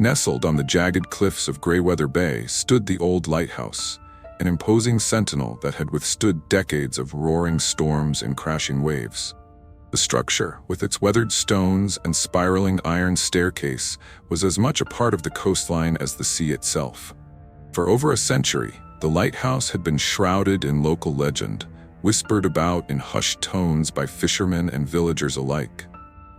Nestled on the jagged cliffs of Greyweather Bay stood the old lighthouse, an imposing sentinel that had withstood decades of roaring storms and crashing waves. The structure, with its weathered stones and spiraling iron staircase, was as much a part of the coastline as the sea itself. For over a century, the lighthouse had been shrouded in local legend, whispered about in hushed tones by fishermen and villagers alike.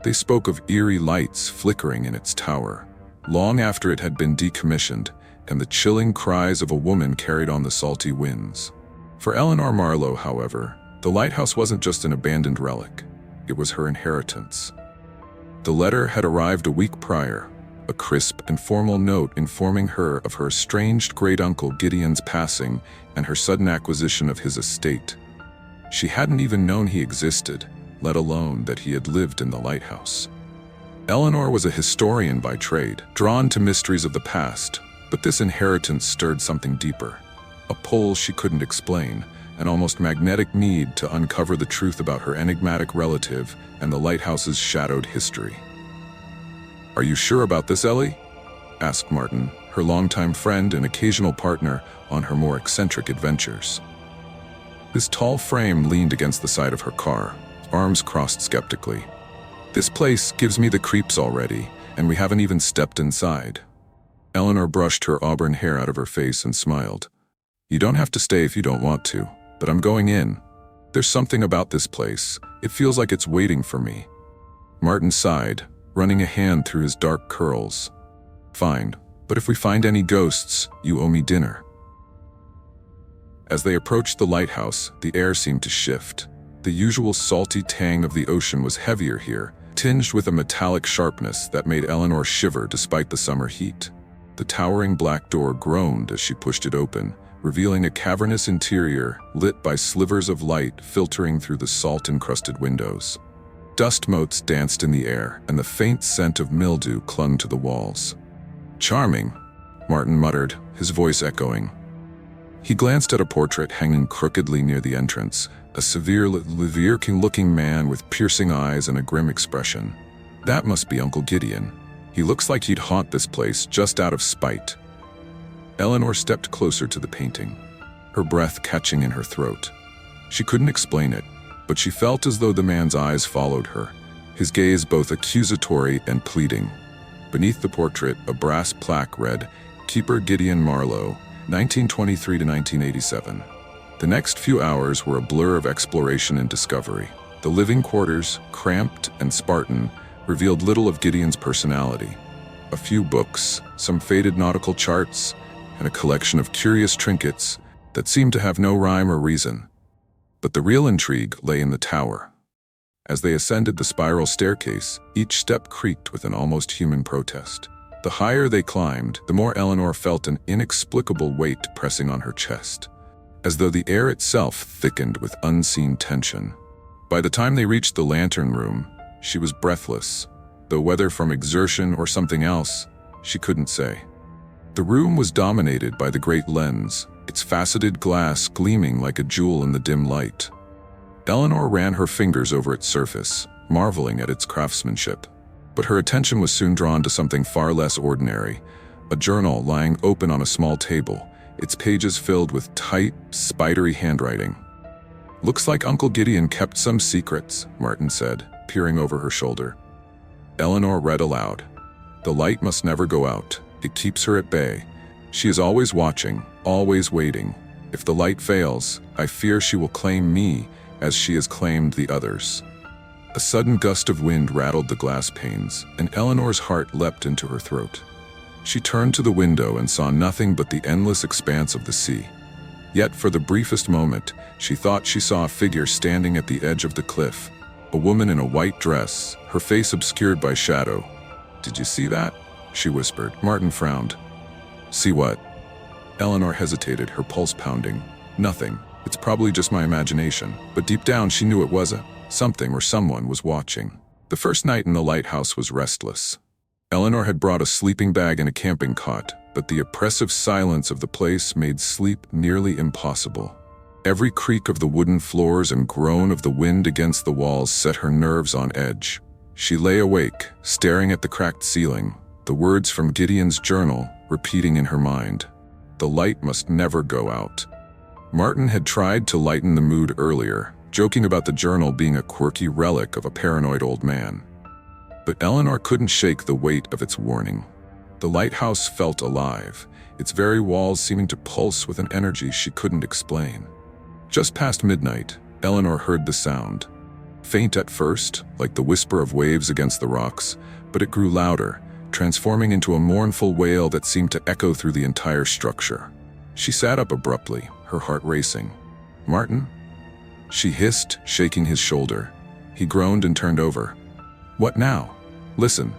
They spoke of eerie lights flickering in its tower, long after it had been decommissioned, and the chilling cries of a woman carried on the salty winds. For Eleanor Marlowe, however, the lighthouse wasn't just an abandoned relic. It was her inheritance. The letter had arrived a week prior, a crisp and formal note informing her of her estranged great-uncle Gideon's passing and her sudden acquisition of his estate. She hadn't even known he existed, let alone that he had lived in the lighthouse. Eleanor was a historian by trade, drawn to mysteries of the past, but this inheritance stirred something deeper, a pull she couldn't explain, an almost magnetic need to uncover the truth about her enigmatic relative and the lighthouse's shadowed history. "Are you sure about this, Ellie?" asked Martin, her longtime friend and occasional partner on her more eccentric adventures. His tall frame leaned against the side of her car, arms crossed skeptically. "This place gives me the creeps already, and we haven't even stepped inside." Eleanor brushed her auburn hair out of her face and smiled. "You don't have to stay if you don't want to, but I'm going in. There's something about this place. It feels like it's waiting for me." Martin sighed, running a hand through his dark curls. "Fine, but if we find any ghosts, you owe me dinner." As they approached the lighthouse, the air seemed to shift. The usual salty tang of the ocean was heavier here, tinged with a metallic sharpness that made Eleanor shiver despite the summer heat. The towering black door groaned as she pushed it open, revealing a cavernous interior lit by slivers of light filtering through the salt-encrusted windows. Dust motes danced in the air, and the faint scent of mildew clung to the walls. "Charming," Martin muttered, his voice echoing. He glanced at a portrait hanging crookedly near the entrance, a severe, looking man with piercing eyes and a grim expression. "That must be Uncle Gideon. He looks like he'd haunt this place just out of spite." Eleanor stepped closer to the painting, her breath catching in her throat. She couldn't explain it, but she felt as though the man's eyes followed her, his gaze both accusatory and pleading. Beneath the portrait, a brass plaque read, "Keeper Gideon Marlowe, 1923 to 1987. The next few hours were a blur of exploration and discovery. The living quarters, cramped and Spartan, revealed little of Gideon's personality. A few books, some faded nautical charts, and a collection of curious trinkets that seemed to have no rhyme or reason. But the real intrigue lay in the tower. As they ascended the spiral staircase, each step creaked with an almost human protest. The higher they climbed, the more Eleanor felt an inexplicable weight pressing on her chest, as though the air itself thickened with unseen tension. By the time they reached the lantern room, she was breathless, though whether from exertion or something else, she couldn't say. The room was dominated by the great lens, its faceted glass gleaming like a jewel in the dim light. Eleanor ran her fingers over its surface, marveling at its craftsmanship. But her attention was soon drawn to something far less ordinary, a journal lying open on a small table, its pages filled with tight, spidery handwriting. "Looks like Uncle Gideon kept some secrets," Martin said, peering over her shoulder. Eleanor read aloud. "The light must never go out. It keeps her at bay. She is always watching, always waiting. If the light fails, I fear she will claim me as she has claimed the others." A sudden gust of wind rattled the glass panes, and Eleanor's heart leapt into her throat. She turned to the window and saw nothing but the endless expanse of the sea. Yet for the briefest moment, she thought she saw a figure standing at the edge of the cliff, a woman in a white dress, her face obscured by shadow. "Did you see that?" she whispered. Martin frowned. "See what?" Eleanor hesitated, her pulse pounding. "Nothing. It's probably just my imagination." But deep down she knew it wasn't. Something or someone was watching. The first night in the lighthouse was restless. Eleanor had brought a sleeping bag and a camping cot, but the oppressive silence of the place made sleep nearly impossible. Every creak of the wooden floors and groan of the wind against the walls set her nerves on edge. She lay awake, staring at the cracked ceiling, the words from Gideon's journal repeating in her mind. The light must never go out. Martin had tried to lighten the mood earlier, joking about the journal being a quirky relic of a paranoid old man. But Eleanor couldn't shake the weight of its warning. The lighthouse felt alive, its very walls seeming to pulse with an energy she couldn't explain. Just past midnight, Eleanor heard the sound. Faint at first, like the whisper of waves against the rocks, but it grew louder, transforming into a mournful wail that seemed to echo through the entire structure. She sat up abruptly, her heart racing. "Martin?" she hissed, shaking his shoulder. He groaned and turned over. "What now?" "Listen."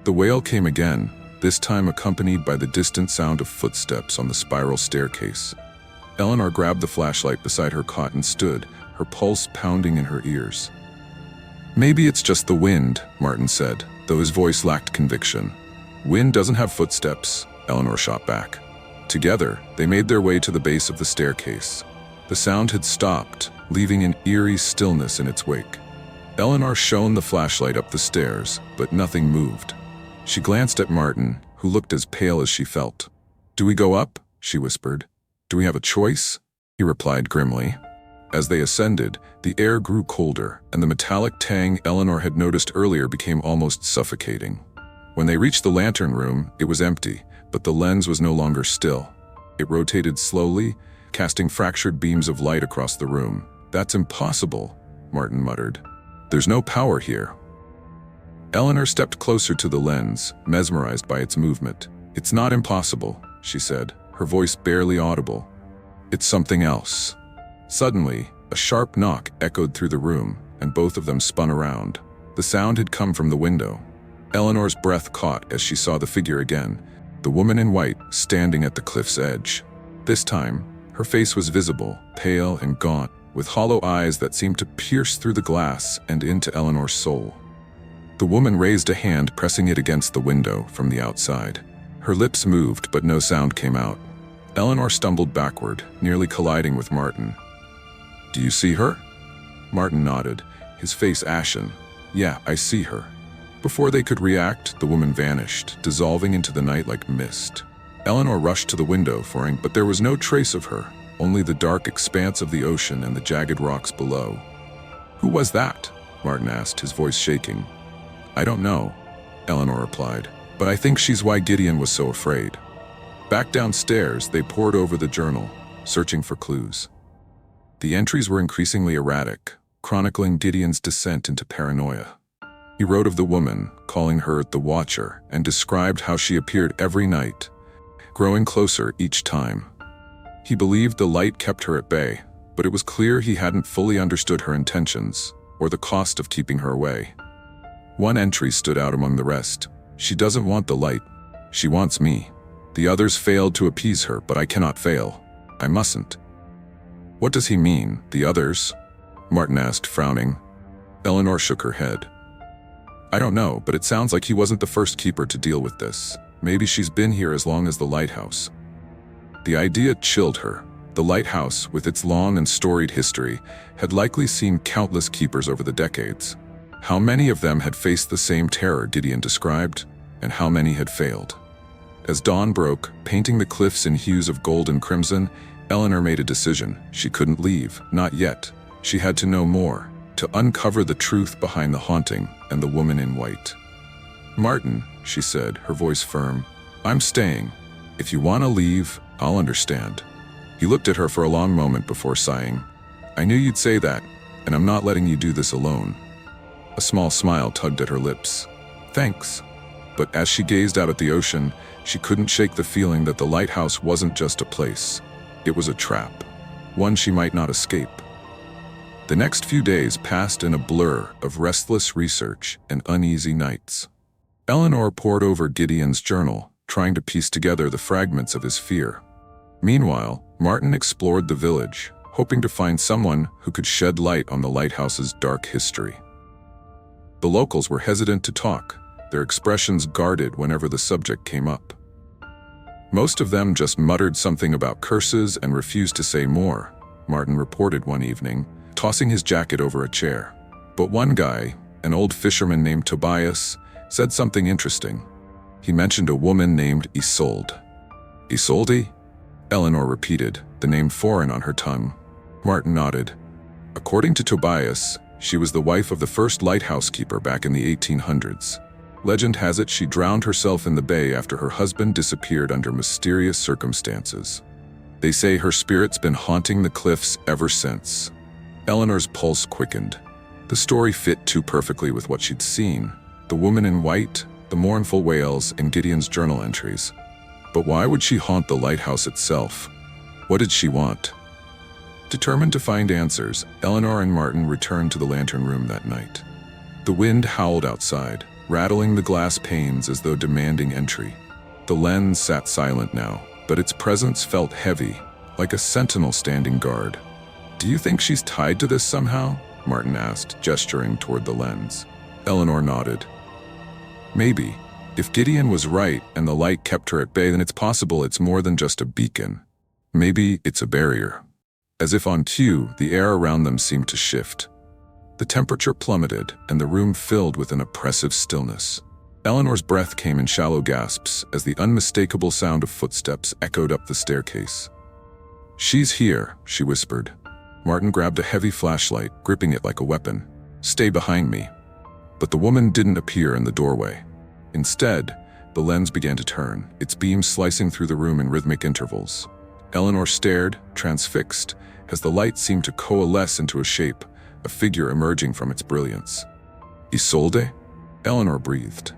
The wail came again, this time accompanied by the distant sound of footsteps on the spiral staircase. Eleanor grabbed the flashlight beside her cot and stood, her pulse pounding in her ears. "Maybe it's just the wind," Martin said, though his voice lacked conviction. "Wind doesn't have footsteps," Eleanor shot back. Together, they made their way to the base of the staircase. The sound had stopped, leaving an eerie stillness in its wake. Eleanor shone the flashlight up the stairs, but nothing moved. She glanced at Martin, who looked as pale as she felt. "Do we go up?" she whispered. "Do we have a choice?" He replied grimly. As they ascended, the air grew colder, and the metallic tang Eleanor had noticed earlier became almost suffocating. When they reached the lantern room, it was empty, but the lens was no longer still. It rotated slowly, casting fractured beams of light across the room. "That's impossible," Martin muttered. "There's no power here." Eleanor stepped closer to the lens, mesmerized by its movement. "It's not impossible," she said, her voice barely audible. "It's something else." Suddenly, a sharp knock echoed through the room, and both of them spun around. The sound had come from the window. Eleanor's breath caught as she saw the figure again, the woman in white standing at the cliff's edge. This time, her face was visible, pale and gaunt, with hollow eyes that seemed to pierce through the glass and into Eleanor's soul. The woman raised a hand, pressing it against the window from the outside. Her lips moved, but no sound came out. Eleanor stumbled backward, nearly colliding with Martin. "Do you see her?" Martin nodded, his face ashen. "Yeah, I see her." Before they could react, the woman vanished, dissolving into the night like mist. Eleanor rushed to the window, but there was no trace of her, only the dark expanse of the ocean and the jagged rocks below. "Who was that?" Martin asked, his voice shaking. "I don't know," Eleanor replied, "but I think she's why Gideon was so afraid." Back downstairs, they pored over the journal, searching for clues. The entries were increasingly erratic, chronicling Gideon's descent into paranoia. He wrote of the woman, calling her the Watcher, and described how she appeared every night, growing closer each time. He believed the light kept her at bay, but it was clear he hadn't fully understood her intentions, or the cost of keeping her away. One entry stood out among the rest. "She doesn't want the light. She wants me. The others failed to appease her, but I cannot fail. I mustn't." "What does he mean, the others?" Martin asked, frowning. Eleanor shook her head. "I don't know, but it sounds like he wasn't the first keeper to deal with this. Maybe she's been here as long as the lighthouse." The idea chilled her. The lighthouse, with its long and storied history, had likely seen countless keepers over the decades. How many of them had faced the same terror Gideon described, and how many had failed? As dawn broke, painting the cliffs in hues of gold and crimson, Eleanor made a decision. She couldn't leave, not yet. She had to know more, to uncover the truth behind the haunting and the woman in white. "Martin," she said, her voice firm, "I'm staying. If you want to leave, I'll understand." He looked at her for a long moment before sighing. "I knew you'd say that, and I'm not letting you do this alone." A small smile tugged at her lips. "Thanks." But as she gazed out at the ocean, she couldn't shake the feeling that the lighthouse wasn't just a place. It was a trap, one she might not escape. The next few days passed in a blur of restless research and uneasy nights. Eleanor pored over Gideon's journal, trying to piece together the fragments of his fear. Meanwhile, Martin explored the village, hoping to find someone who could shed light on the lighthouse's dark history. The locals were hesitant to talk, their expressions guarded whenever the subject came up. Most of them just muttered something about curses and refused to say more, Martin reported one evening, tossing his jacket over a chair. But one guy, an old fisherman named Tobias, said something interesting. He mentioned a woman named Isolde. Isolde? Eleanor repeated, the name foreign on her tongue. Martin nodded. According to Tobias, she was the wife of the first lighthouse keeper back in the 1800s. Legend has it she drowned herself in the bay after her husband disappeared under mysterious circumstances. They say her spirit's been haunting the cliffs ever since. Eleanor's pulse quickened. The story fit too perfectly with what she'd seen. The woman in white, the mournful wails, and Gideon's journal entries. But why would she haunt the lighthouse itself? What did she want? Determined to find answers, Eleanor and Martin returned to the lantern room that night. The wind howled outside, rattling the glass panes as though demanding entry. The lens sat silent now, but its presence felt heavy, like a sentinel standing guard. "Do you think she's tied to this somehow?" Martin asked, gesturing toward the lens. Eleanor nodded. "Maybe. If Gideon was right and the light kept her at bay, then it's possible it's more than just a beacon. Maybe it's a barrier." As if on cue, the air around them seemed to shift. The temperature plummeted, and the room filled with an oppressive stillness. Eleanor's breath came in shallow gasps as the unmistakable sound of footsteps echoed up the staircase. "She's here," she whispered. Martin grabbed a heavy flashlight, gripping it like a weapon. "Stay behind me." But the woman didn't appear in the doorway. Instead, the lens began to turn, its beam slicing through the room in rhythmic intervals. Eleanor stared, transfixed, as the light seemed to coalesce into a shape, a figure emerging from its brilliance. "Isolde?" Eleanor breathed.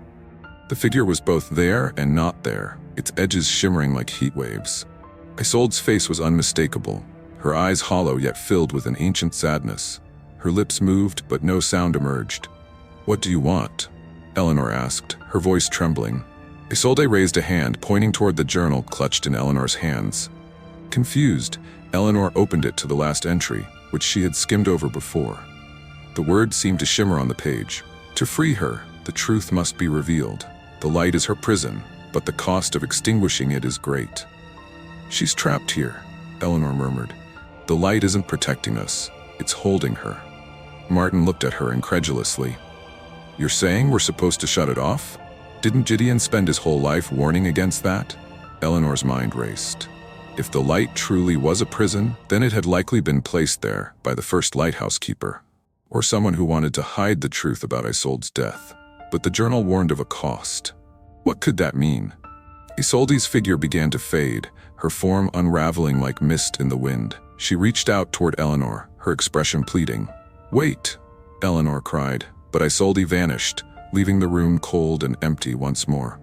The figure was both there and not there, its edges shimmering like heat waves. Isolde's face was unmistakable, her eyes hollow yet filled with an ancient sadness. Her lips moved, but no sound emerged. "What do you want?" Eleanor asked, her voice trembling. Isolde raised a hand, pointing toward the journal clutched in Eleanor's hands. Confused, Eleanor opened it to the last entry, which she had skimmed over before. The words seemed to shimmer on the page. To free her, the truth must be revealed. The light is her prison, but the cost of extinguishing it is great. "She's trapped here," Eleanor murmured. "The light isn't protecting us, it's holding her." Martin looked at her incredulously. "You're saying we're supposed to shut it off? Didn't Gideon spend his whole life warning against that?" Eleanor's mind raced. If the light truly was a prison, then it had likely been placed there by the first lighthouse keeper, or someone who wanted to hide the truth about Isolde's death. But the journal warned of a cost. What could that mean? Isolde's figure began to fade, her form unraveling like mist in the wind. She reached out toward Eleanor, her expression pleading. "Wait!" Eleanor cried, but Isolde vanished, leaving the room cold and empty once more.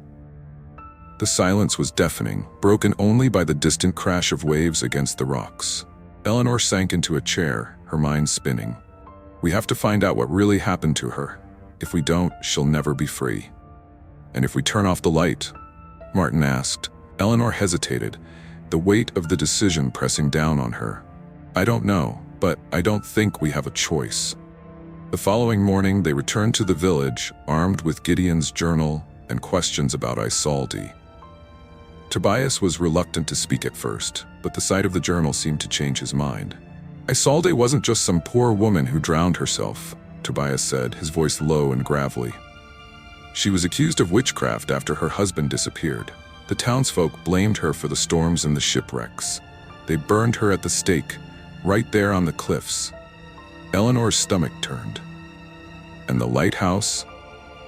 The silence was deafening, broken only by the distant crash of waves against the rocks. Eleanor sank into a chair, her mind spinning. "We have to find out what really happened to her. If we don't, she'll never be free." "And if we turn off the light?" Martin asked. Eleanor hesitated, the weight of the decision pressing down on her. "I don't know, but I don't think we have a choice." The following morning, they returned to the village, armed with Gideon's journal and questions about Isolde. Tobias was reluctant to speak at first, but the sight of the journal seemed to change his mind. "Isolde wasn't just some poor woman who drowned herself," Tobias said, his voice low and gravelly. "She was accused of witchcraft after her husband disappeared. The townsfolk blamed her for the storms and the shipwrecks. They burned her at the stake, right there on the cliffs." Eleanor's stomach turned. "And the lighthouse?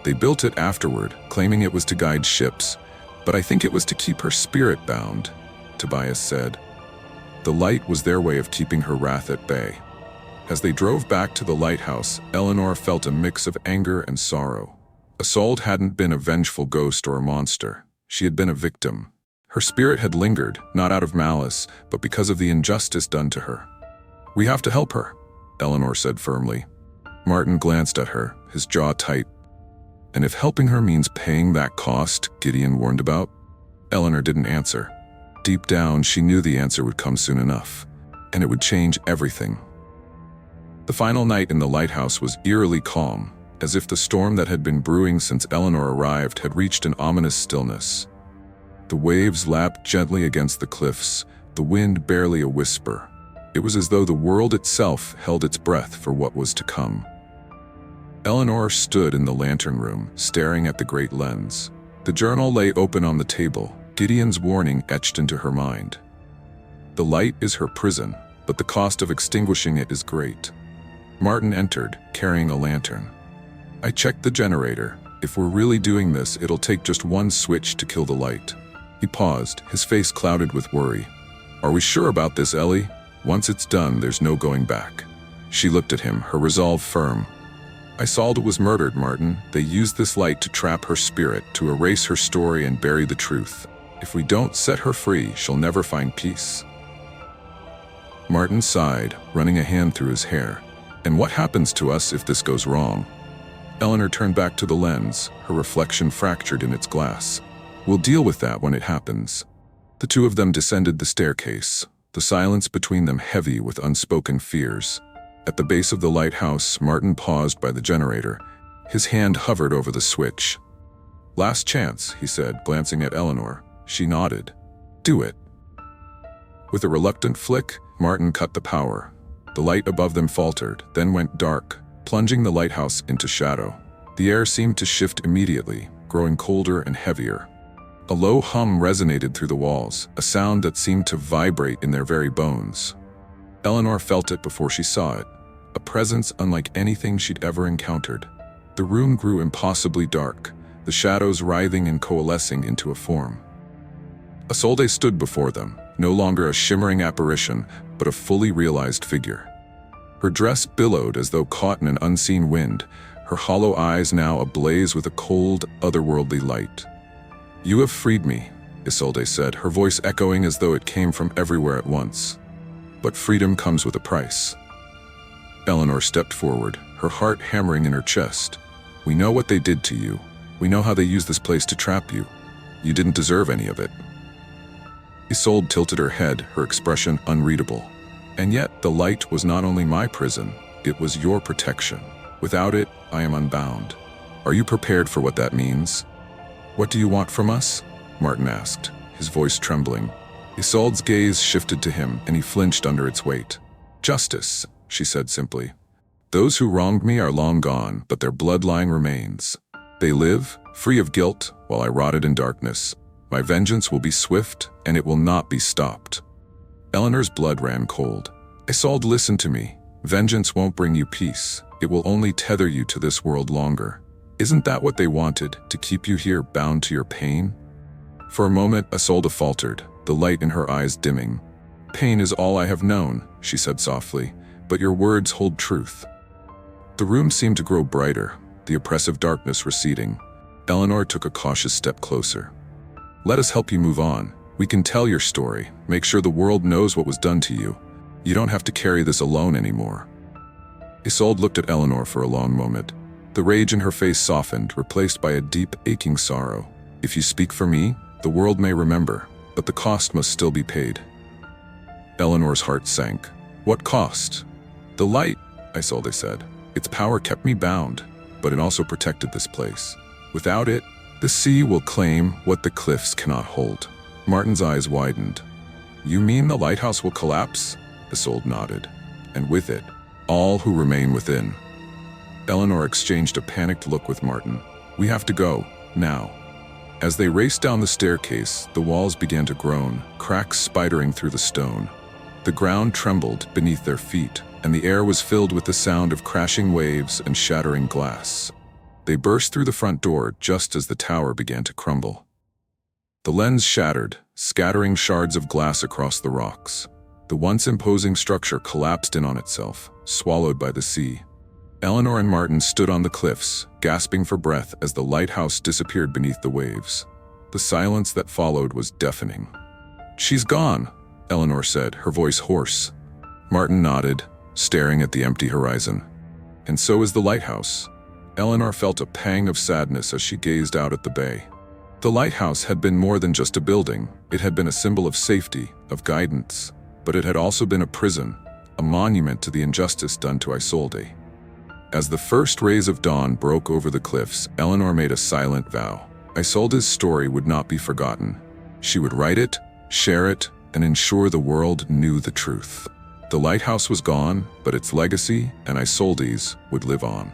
They built it afterward, claiming it was to guide ships, but I think it was to keep her spirit bound," Tobias said. The light was their way of keeping her wrath at bay. As they drove back to the lighthouse, Eleanor felt a mix of anger and sorrow. Isolde hadn't been a vengeful ghost or a monster. She had been a victim. Her spirit had lingered, not out of malice, but because of the injustice done to her. "We have to help her," Eleanor said firmly. Martin glanced at her, his jaw tight. "And if helping her means paying that cost Gideon warned about?" Eleanor didn't answer. Deep down, she knew the answer would come soon enough, and it would change everything. The final night in the lighthouse was eerily calm, as if the storm that had been brewing since Eleanor arrived had reached an ominous stillness. The waves lapped gently against the cliffs, the wind barely a whisper. It was as though the world itself held its breath for what was to come. Eleanor stood in the lantern room, staring at the great lens. The journal lay open on the table, Gideon's warning etched into her mind. The light is her prison, but the cost of extinguishing it is great. Martin entered, carrying a lantern. I checked the generator. If we're really doing this, it'll take just one switch to kill the light. He paused, his face clouded with worry. Are we sure about this, Ellie? Once it's done, there's no going back. She looked at him, her resolve firm. Isolde was murdered, Martin. They used this light to trap her spirit, to erase her story and bury the truth. If we don't set her free, she'll never find peace. Martin sighed, running a hand through his hair. And what happens to us if this goes wrong? Eleanor turned back to the lens, her reflection fractured in its glass. We'll deal with that when it happens. The two of them descended the staircase, the silence between them heavy with unspoken fears. At the base of the lighthouse, Martin paused by the generator. His hand hovered over the switch. Last chance, he said, glancing at Eleanor. She nodded. Do it. With a reluctant flick, Martin cut the power. The light above them faltered, then went dark, plunging the lighthouse into shadow. The air seemed to shift immediately, growing colder and heavier. A low hum resonated through the walls, a sound that seemed to vibrate in their very bones. Eleanor felt it before she saw it, a presence unlike anything she'd ever encountered. The room grew impossibly dark, the shadows writhing and coalescing into a form. Isolde stood before them, no longer a shimmering apparition, but a fully realized figure. Her dress billowed as though caught in an unseen wind, her hollow eyes now ablaze with a cold, otherworldly light. You have freed me, Isolde said, her voice echoing as though it came from everywhere at once. But freedom comes with a price. Eleanor stepped forward, her heart hammering in her chest. We know what they did to you. We know how they used this place to trap you. You didn't deserve any of it. Isolde tilted her head, her expression unreadable. And yet, the light was not only my prison, it was your protection. Without it, I am unbound. Are you prepared for what that means? What do you want from us? Martin asked, his voice trembling. Isolde's gaze shifted to him, and he flinched under its weight. Justice, she said simply. Those who wronged me are long gone, but their bloodline remains. They live, free of guilt, while I rotted in darkness. My vengeance will be swift, and it will not be stopped. Eleanor's blood ran cold. Isolde, listen to me. Vengeance won't bring you peace. It will only tether you to this world longer. Isn't that what they wanted, to keep you here bound to your pain? For a moment, Isolde faltered, the light in her eyes dimming. Pain is all I have known, she said softly, but your words hold truth. The room seemed to grow brighter, the oppressive darkness receding. Eleanor took a cautious step closer. Let us help you move on. We can tell your story, make sure the world knows what was done to you. You don't have to carry this alone anymore. Isolde looked at Eleanor for a long moment. The rage in her face softened, replaced by a deep, aching sorrow. If you speak for me, the world may remember, but the cost must still be paid. Eleanor's heart sank. What cost? The light, Isolde said. Its power kept me bound, but it also protected this place. Without it, the sea will claim what the cliffs cannot hold. Martin's eyes widened. You mean the lighthouse will collapse? Isolde nodded. And with it, all who remain within. Eleanor exchanged a panicked look with Martin. We have to go, now. As they raced down the staircase, the walls began to groan, cracks spidering through the stone. The ground trembled beneath their feet, and the air was filled with the sound of crashing waves and shattering glass. They burst through the front door just as the tower began to crumble. The lens shattered, scattering shards of glass across the rocks. The once imposing structure collapsed in on itself, swallowed by the sea. Eleanor and Martin stood on the cliffs, gasping for breath as the lighthouse disappeared beneath the waves. The silence that followed was deafening. She's gone, Eleanor said, her voice hoarse. Martin nodded, staring at the empty horizon. And so is the lighthouse. Eleanor felt a pang of sadness as she gazed out at the bay. The lighthouse had been more than just a building. It had been a symbol of safety, of guidance. But it had also been a prison, a monument to the injustice done to Isolde. As the first rays of dawn broke over the cliffs, Eleanor made a silent vow. Isolde's story would not be forgotten. She would write it, share it, and ensure the world knew the truth. The lighthouse was gone, but its legacy and Isolde's would live on.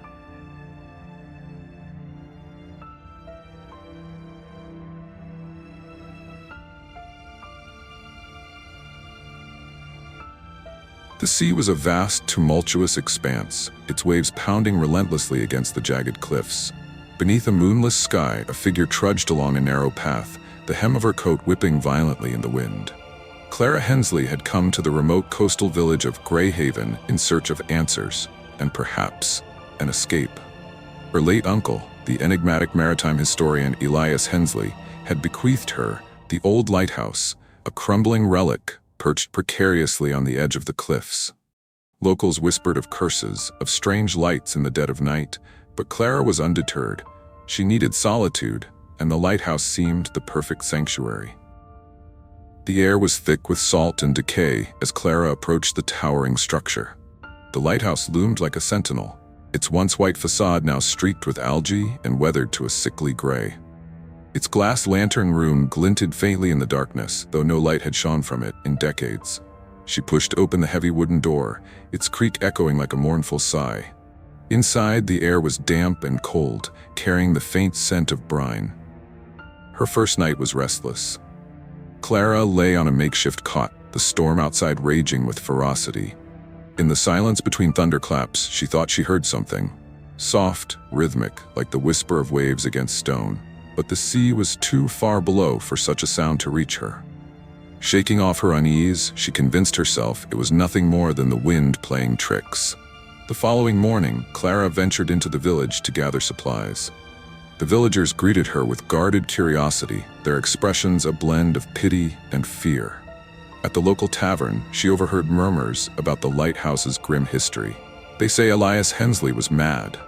The sea was a vast, tumultuous expanse, its waves pounding relentlessly against the jagged cliffs. Beneath a moonless sky, a figure trudged along a narrow path, the hem of her coat whipping violently in the wind. Clara Hensley had come to the remote coastal village of Greyhaven in search of answers, and perhaps an escape. Her late uncle, the enigmatic maritime historian Elias Hensley, had bequeathed her the old lighthouse, a crumbling relic perched precariously on the edge of the cliffs. Locals whispered of curses, of strange lights in the dead of night, but Clara was undeterred. She needed solitude, and the lighthouse seemed the perfect sanctuary. The air was thick with salt and decay as Clara approached the towering structure. The lighthouse loomed like a sentinel, its once white facade now streaked with algae and weathered to a sickly gray. Its glass lantern room glinted faintly in the darkness, though no light had shone from it in decades. She pushed open the heavy wooden door, its creak echoing like a mournful sigh. Inside, the air was damp and cold, carrying the faint scent of brine. Her first night was restless. Clara lay on a makeshift cot, the storm outside raging with ferocity. In the silence between thunderclaps, she thought she heard something. Soft, rhythmic, like the whisper of waves against stone. But the sea was too far below for such a sound to reach her. Shaking off her unease, she convinced herself it was nothing more than the wind playing tricks. The following morning, Clara ventured into the village to gather supplies. The villagers greeted her with guarded curiosity, their expressions a blend of pity and fear. At the local tavern, she overheard murmurs about the lighthouse's grim history. "They say Elias Hensley was mad,"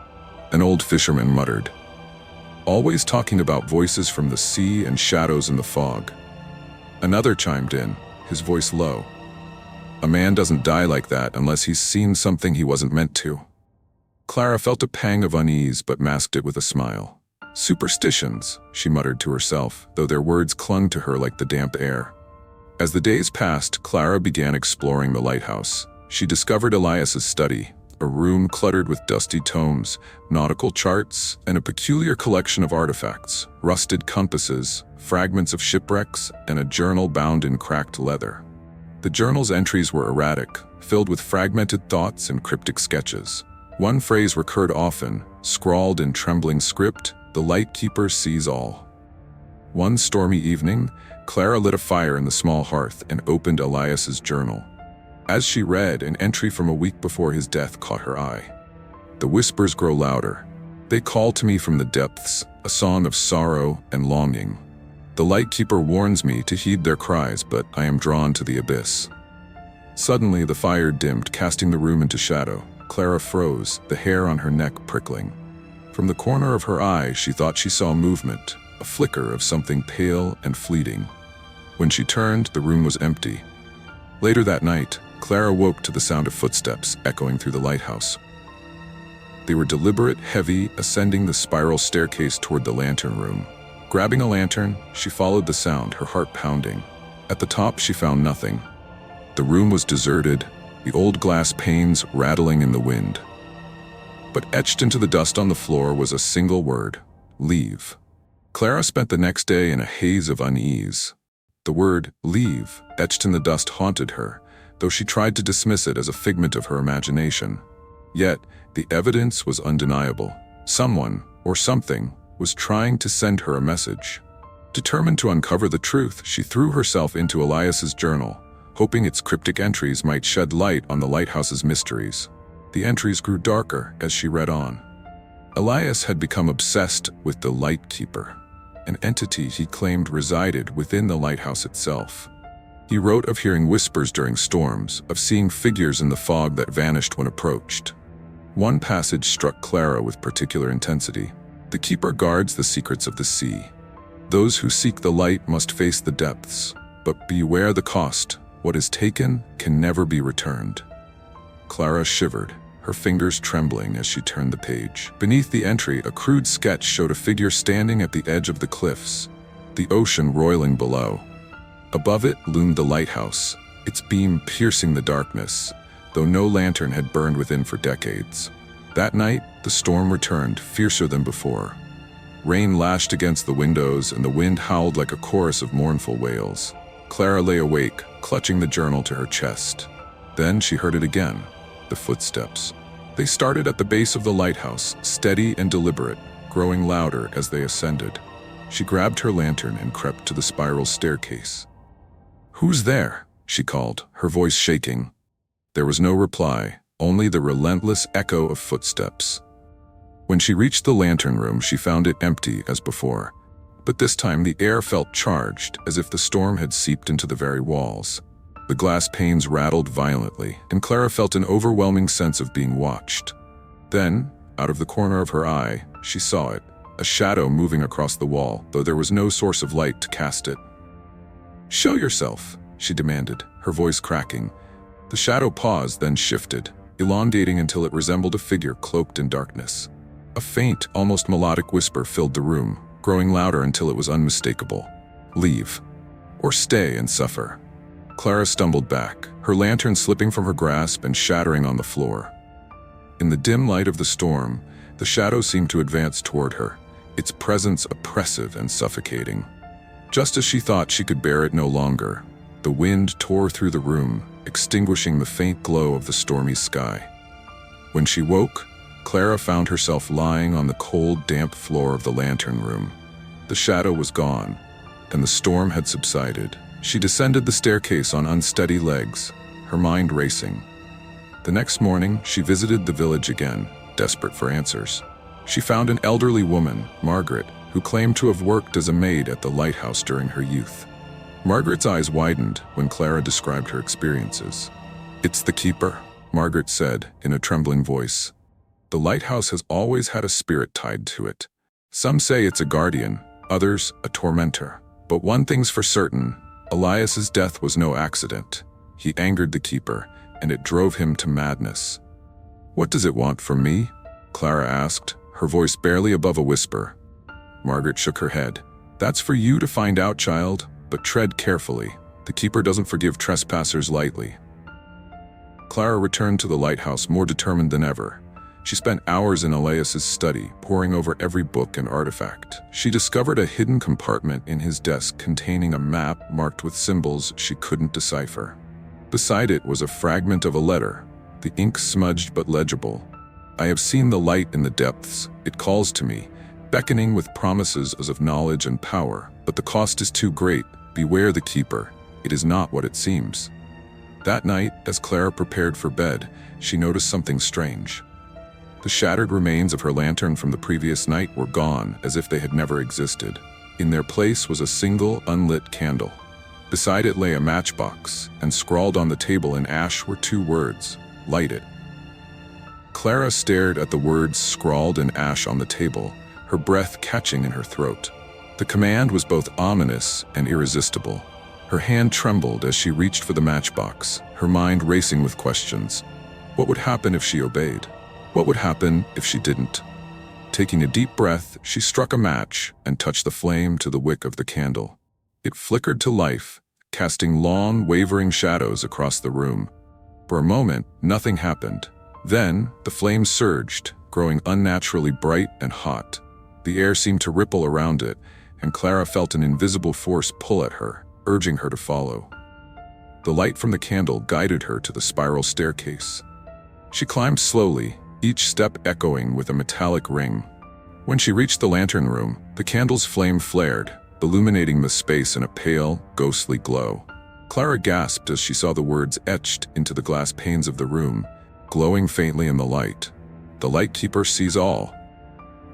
an old fisherman muttered, always talking about voices from the sea and shadows in the fog. Another chimed in, his voice low. "A man doesn't die like that unless he's seen something he wasn't meant to." Clara felt a pang of unease but masked it with a smile. "Superstitions," she muttered to herself, though their words clung to her like the damp air. As the days passed, Clara began exploring the lighthouse. She discovered Elias's study, a room cluttered with dusty tomes, nautical charts, and a peculiar collection of artifacts, rusted compasses, fragments of shipwrecks, and a journal bound in cracked leather. The journal's entries were erratic, filled with fragmented thoughts and cryptic sketches. One phrase recurred often, scrawled in trembling script, "The lightkeeper sees all." One stormy evening, Clara lit a fire in the small hearth and opened Elias's journal. As she read, an entry from a week before his death caught her eye. "The whispers grow louder. They call to me from the depths, a song of sorrow and longing. The lightkeeper warns me to heed their cries, but I am drawn to the abyss." Suddenly, the fire dimmed, casting the room into shadow. Clara froze, the hair on her neck prickling. From the corner of her eye, she thought she saw movement, a flicker of something pale and fleeting. When she turned, the room was empty. Later that night, Clara woke to the sound of footsteps echoing through the lighthouse. They were deliberate, heavy, ascending the spiral staircase toward the lantern room. Grabbing a lantern, she followed the sound, her heart pounding. At the top, she found nothing. The room was deserted, the old glass panes rattling in the wind. But etched into the dust on the floor was a single word: leave. Clara spent the next day in a haze of unease. The word leave, etched in the dust, haunted her, though she tried to dismiss it as a figment of her imagination. Yet, the evidence was undeniable. Someone, or something, was trying to send her a message. Determined to uncover the truth, she threw herself into Elias's journal, hoping its cryptic entries might shed light on the lighthouse's mysteries. The entries grew darker as she read on. Elias had become obsessed with the Lightkeeper, an entity he claimed resided within the lighthouse itself. He wrote of hearing whispers during storms, of seeing figures in the fog that vanished when approached. One passage struck Clara with particular intensity. "The keeper guards the secrets of the sea. Those who seek the light must face the depths, but beware the cost. What is taken can never be returned." Clara shivered, her fingers trembling as she turned the page. Beneath the entry, a crude sketch showed a figure standing at the edge of the cliffs, the ocean roiling below. Above it loomed the lighthouse, its beam piercing the darkness, though no lantern had burned within for decades. That night, the storm returned, fiercer than before. Rain lashed against the windows, and the wind howled like a chorus of mournful wails. Clara lay awake, clutching the journal to her chest. Then she heard it again, the footsteps. They started at the base of the lighthouse, steady and deliberate, growing louder as they ascended. She grabbed her lantern and crept to the spiral staircase. "Who's there?" she called, her voice shaking. There was no reply, only the relentless echo of footsteps. When she reached the lantern room, she found it empty as before. But this time the air felt charged, as if the storm had seeped into the very walls. The glass panes rattled violently, and Clara felt an overwhelming sense of being watched. Then, out of the corner of her eye, she saw it, a shadow moving across the wall, though there was no source of light to cast it. "Show yourself," she demanded, her voice cracking. The shadow paused, then shifted, elongating until it resembled a figure cloaked in darkness. A faint, almost melodic whisper filled the room, growing louder until it was unmistakable. "Leave. Or stay and suffer." Clara stumbled back, her lantern slipping from her grasp and shattering on the floor. In the dim light of the storm, the shadow seemed to advance toward her, its presence oppressive and suffocating. Just as she thought she could bear it no longer, the wind tore through the room, extinguishing the faint glow of the stormy sky. When she woke, Clara found herself lying on the cold, damp floor of the lantern room. The shadow was gone, and the storm had subsided. She descended the staircase on unsteady legs, her mind racing. The next morning, she visited the village again, desperate for answers. She found an elderly woman, Margaret, who claimed to have worked as a maid at the lighthouse during her youth. Margaret's eyes widened when Clara described her experiences. "It's the keeper," Margaret said in a trembling voice. "The lighthouse has always had a spirit tied to it. Some say it's a guardian, others a tormentor. But one thing's for certain, Elias's death was no accident. He angered the keeper, and it drove him to madness." "What does it want from me?" Clara asked, her voice barely above a whisper. Margaret shook her head. "That's for you to find out, child, but tread carefully. The keeper doesn't forgive trespassers lightly." Clara returned to the lighthouse more determined than ever. She spent hours in Elias's study, poring over every book and artifact. She discovered a hidden compartment in his desk containing a map marked with symbols she couldn't decipher. Beside it was a fragment of a letter, the ink smudged but legible. "I have seen the light in the depths. It calls to me, beckoning with promises as of knowledge and power. But the cost is too great. Beware the keeper. It is not what it seems." That night, as Clara prepared for bed, she noticed something strange. The shattered remains of her lantern from the previous night were gone, as if they had never existed. In their place was a single, unlit candle. Beside it lay a matchbox, and scrawled on the table in ash were 2 words, "Light it." Clara stared at the words scrawled in ash on the table, her breath catching in her throat. The command was both ominous and irresistible. Her hand trembled as she reached for the matchbox, her mind racing with questions. What would happen if she obeyed? What would happen if she didn't? Taking a deep breath, she struck a match and touched the flame to the wick of the candle. It flickered to life, casting long, wavering shadows across the room. For a moment, nothing happened. Then, the flame surged, growing unnaturally bright and hot. The air seemed to ripple around it, and Clara felt an invisible force pull at her, urging her to follow. The light from the candle guided her to the spiral staircase. She climbed slowly, each step echoing with a metallic ring. When she reached the lantern room, the candle's flame flared, illuminating the space in a pale, ghostly glow. Clara gasped as she saw the words etched into the glass panes of the room, glowing faintly in the light. "The Lightkeeper sees all."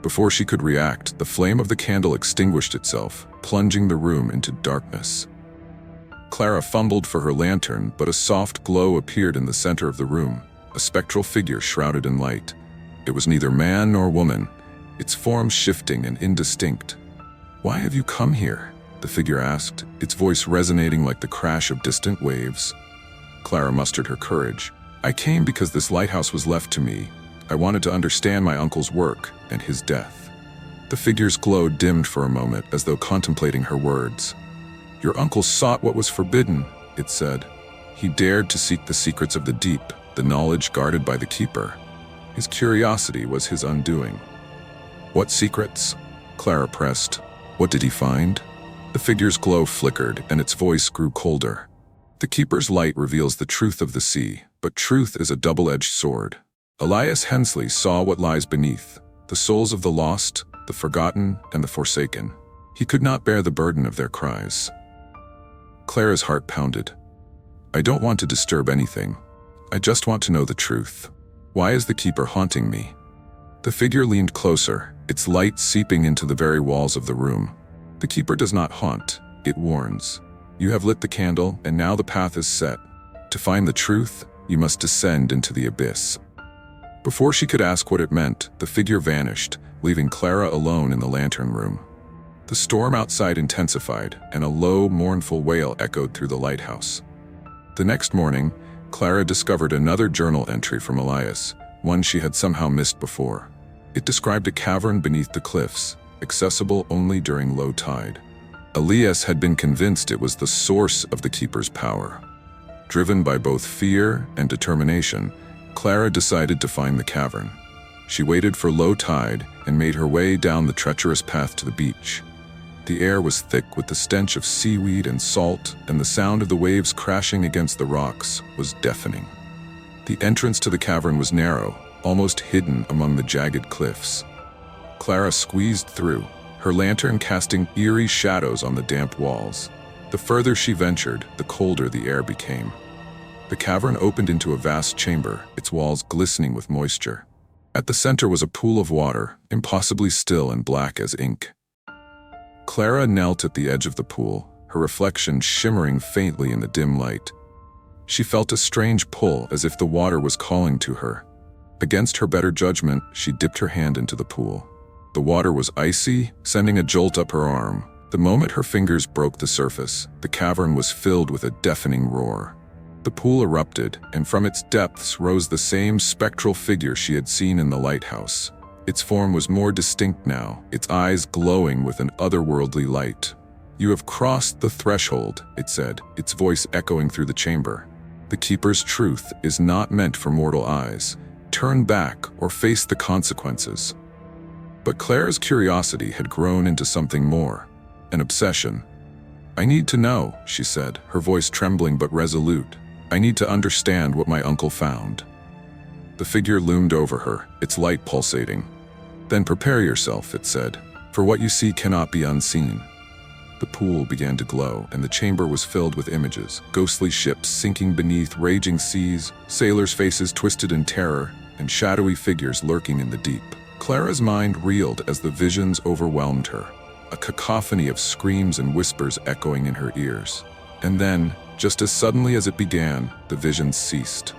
Before she could react, the flame of the candle extinguished itself, plunging the room into darkness. Clara fumbled for her lantern, but a soft glow appeared in the center of the room, a spectral figure shrouded in light. It was neither man nor woman, its form shifting and indistinct. "Why have you come here?" the figure asked, its voice resonating like the crash of distant waves. Clara mustered her courage. "I came because this lighthouse was left to me. I wanted to understand my uncle's work and his death." The figure's glow dimmed for a moment as though contemplating her words. "Your uncle sought what was forbidden," it said. "He dared to seek the secrets of the deep, the knowledge guarded by the keeper. His curiosity was his undoing." "What secrets?" Clara pressed. "What did he find?" The figure's glow flickered and its voice grew colder. The keeper's light reveals the truth of the sea, but truth is a double-edged sword. Elias Hensley saw what lies beneath, the souls of the lost, the forgotten, and the forsaken. He could not bear the burden of their cries. Clara's heart pounded. I don't want to disturb anything. I just want to know the truth. Why is the keeper haunting me? The figure leaned closer, its light seeping into the very walls of the room. The keeper does not haunt, it warns. You have lit the candle, and now the path is set. To find the truth, you must descend into the abyss. Before she could ask what it meant, the figure vanished, leaving Clara alone in the lantern room. The storm outside intensified, and a low, mournful wail echoed through the lighthouse. The next morning, Clara discovered another journal entry from Elias, one she had somehow missed before. It described a cavern beneath the cliffs, accessible only during low tide. Elias had been convinced it was the source of the keeper's power. Driven by both fear and determination, Clara decided to find the cavern. She waited for low tide and made her way down the treacherous path to the beach. The air was thick with the stench of seaweed and salt, and the sound of the waves crashing against the rocks was deafening. The entrance to the cavern was narrow, almost hidden among the jagged cliffs. Clara squeezed through, her lantern casting eerie shadows on the damp walls. The further she ventured, the colder the air became. The cavern opened into a vast chamber, its walls glistening with moisture. At the center was a pool of water, impossibly still and black as ink. Clara knelt at the edge of the pool, her reflection shimmering faintly in the dim light. She felt a strange pull, as if the water was calling to her. Against her better judgment, she dipped her hand into the pool. The water was icy, sending a jolt up her arm. The moment her fingers broke the surface, the cavern was filled with a deafening roar. The pool erupted, and from its depths rose the same spectral figure she had seen in the lighthouse. Its form was more distinct now, its eyes glowing with an otherworldly light. You have crossed the threshold, it said, its voice echoing through the chamber. The keeper's truth is not meant for mortal eyes. Turn back or face the consequences. But Clara's curiosity had grown into something more, an obsession. I need to know, she said, her voice trembling but resolute. I need to understand what my uncle found. The figure loomed over her, its light pulsating. Then prepare yourself, it said, for what you see cannot be unseen. The pool began to glow, and the chamber was filled with images, ghostly ships sinking beneath raging seas, sailors' faces twisted in terror, and shadowy figures lurking in the deep. Clara's mind reeled as the visions overwhelmed her, a cacophony of screams and whispers echoing in her ears. And then, just as suddenly as it began, the visions ceased.